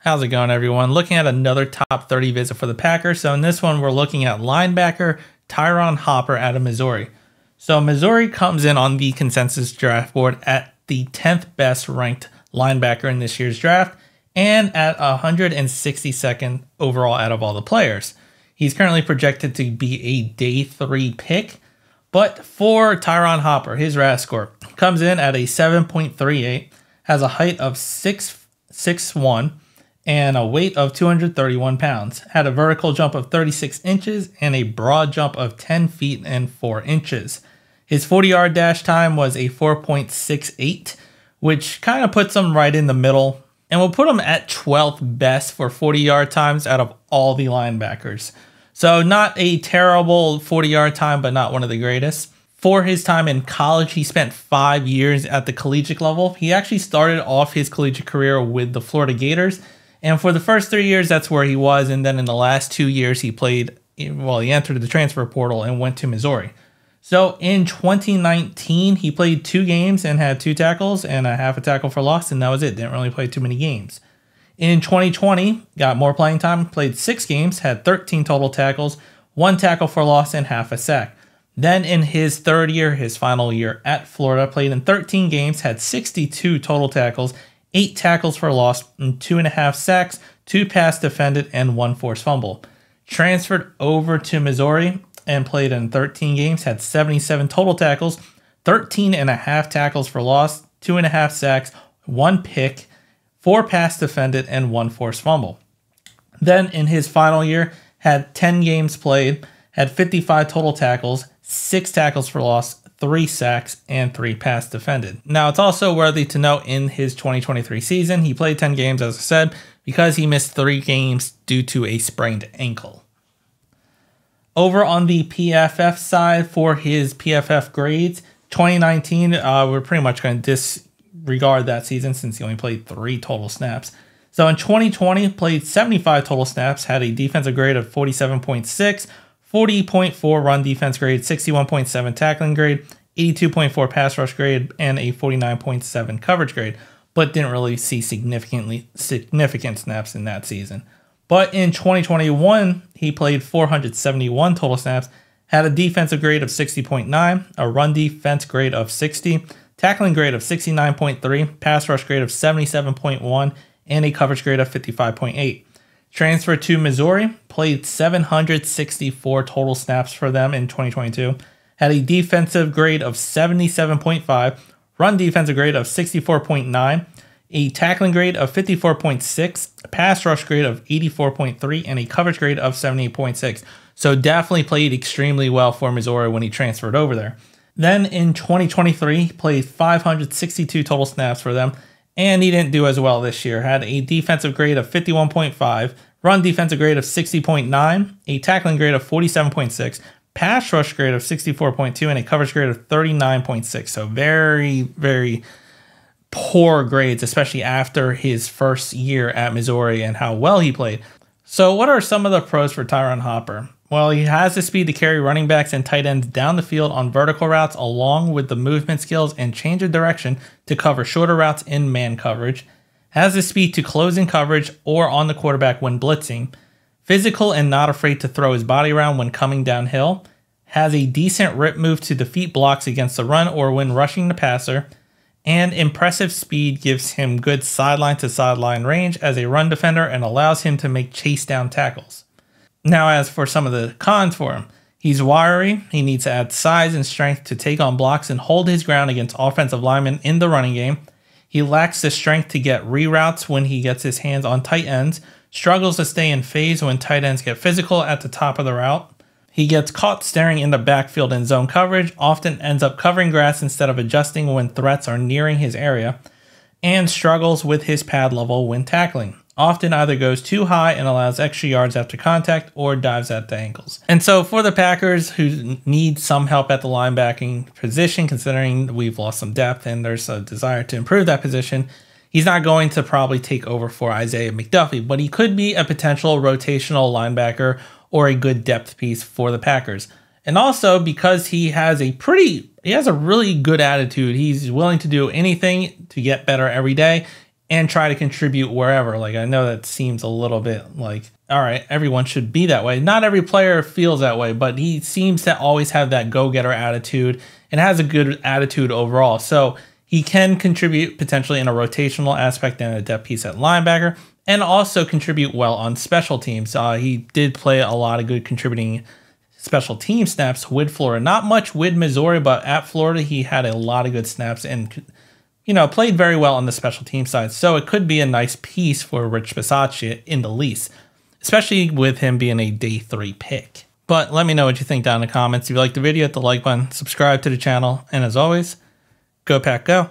How's it going, everyone? Looking at another top 30 visit for the Packers. So in this one, we're looking at linebacker Tyron Hopper out of Missouri. So Missouri comes in on the consensus draft board at the 10th best ranked linebacker in this year's draft and at 162nd overall out of all the players. He's currently projected to be a day 3 pick. But for Tyron Hopper, his RAS score comes in at a 7.38, has a height of 6'1", and a weight of 231 pounds, had a vertical jump of 36 inches and a broad jump of 10 feet and 4 inches. His 40-yard dash time was a 4.68, which kind of puts him right in the middle, and will put him at 12th best for 40-yard times out of all the linebackers. So not a terrible 40-yard time, but not one of the greatest. For his time in college, he spent 5 years at the collegiate level. He actually started off his collegiate career with the Florida Gators. And for the first 3 years, that's where he was. And then in the last 2 years, he entered the transfer portal and went to Missouri. So in 2019, he played 2 games and had 2 tackles and a half a tackle for loss. And that was it. Didn't really play too many games. In 2020, got more playing time, played 6 games, had 13 total tackles, 1 tackle for loss, and half a sack. Then in his third year, his final year at Florida, played in 13 games, had 62 total tackles, 8 tackles for loss, and 2.5 sacks, 2 pass defended, and 1 forced fumble. Transferred over to Missouri and played in 13 games, had 77 total tackles, 13.5 tackles for loss, 2.5 sacks, 1 pick, 4 pass defended, and 1 forced fumble. Then in his final year, had 10 games played, had 55 total tackles, 6 tackles for loss, 3 sacks, and 3 pass defended. Now, it's also worthy to note in his 2023 season, he played 10 games, as I said, because he missed 3 games due to a sprained ankle. Over on the PFF side, for his PFF grades, 2019, we're pretty much going to disregard that season since he only played 3 total snaps. So in 2020, played 75 total snaps, had a defensive grade of 47.6, 40.4 run defense grade, 61.7 tackling grade, 82.4 pass rush grade, and a 49.7 coverage grade, but didn't really see significant snaps in that season. But in 2021, he played 471 total snaps, had a defensive grade of 60.9, a run defense grade of 60, tackling grade of 69.3, pass rush grade of 77.1, and a coverage grade of 55.8. Transferred to Missouri, played 764 total snaps for them in 2022, had a defensive grade of 77.5, run defensive grade of 64.9, a tackling grade of 54.6, a pass rush grade of 84.3, and a coverage grade of 78.6. So definitely played extremely well for Missouri when he transferred over there. Then in 2023, he played 562 total snaps for them, and he didn't do as well this year. Had a defensive grade of 51.5, run defensive grade of 60.9, a tackling grade of 47.6, pass rush grade of 64.2, and a coverage grade of 39.6. So very, very poor grades, especially after his first year at Missouri and how well he played. So what are some of the pros for Tyron Hopper? Well, he has the speed to carry running backs and tight ends down the field on vertical routes, along with the movement skills and change of direction to cover shorter routes in man coverage. Has the speed to close in coverage or on the quarterback when blitzing. Physical and not afraid to throw his body around when coming downhill. Has a decent rip move to defeat blocks against the run or when rushing the passer. And impressive speed gives him good sideline to sideline range as a run defender and allows him to make chase down tackles. Now, as for some of the cons for him, he's wiry. He needs to add size and strength to take on blocks and hold his ground against offensive linemen in the running game. He lacks the strength to get reroutes when he gets his hands on tight ends, struggles to stay in phase when tight ends get physical at the top of the route. He gets caught staring in the backfield in zone coverage, often ends up covering grass instead of adjusting when threats are nearing his area, and struggles with his pad level when tackling. Often either goes too high and allows extra yards after contact or dives at the ankles. And so for the Packers who need some help at the linebacking position, considering we've lost some depth and there's a desire to improve that position, he's not going to probably take over for Isaiah McDuffie, but he could be a potential rotational linebacker or a good depth piece for the Packers. And also because he has a really good attitude. He's willing to do anything to get better every day. and try to contribute wherever. Like, I know that seems a little bit like, all right, everyone should be that way. Not every player feels that way, but he seems to always have that go-getter attitude and has a good attitude overall. So he can contribute potentially in a rotational aspect and a depth piece at linebacker, and also contribute well on special teams. He did play a lot of good contributing special team snaps with Florida. Not much with Missouri, but at Florida, he had a lot of good snaps and, you know, played very well on the special team side. So it could be a nice piece for Rich Bisaccia in the lease, especially with him being a day 3 pick. But let me know what you think down in the comments. If you liked the video, hit the like button, subscribe to the channel, and as always, go Pack Go.